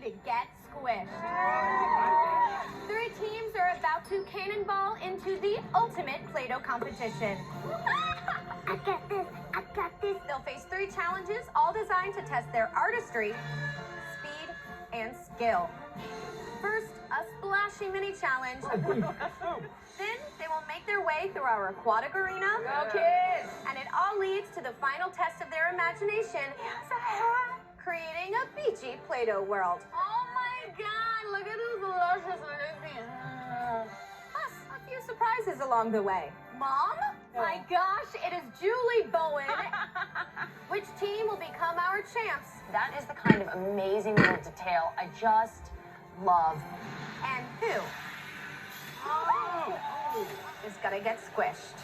to get squished. 3 teams are about to cannonball into the ultimate Play-Doh competition. I got this. I got this. They'll face 3 challenges, all designed to test their artistry, speed, and skill. First, a splashy mini challenge. Then they will make their way through our aquatic arena. Go kids! And it all leads to the final test of their imagination, creating a beachy Play-Doh world. Oh my god, look at those luscious looking. Plus, a few surprises along the way. Mom? My gosh, it is Julie Bowen. Which team will become our champs? That is the kind of amazing little detail I just love. And who is gonna get squished?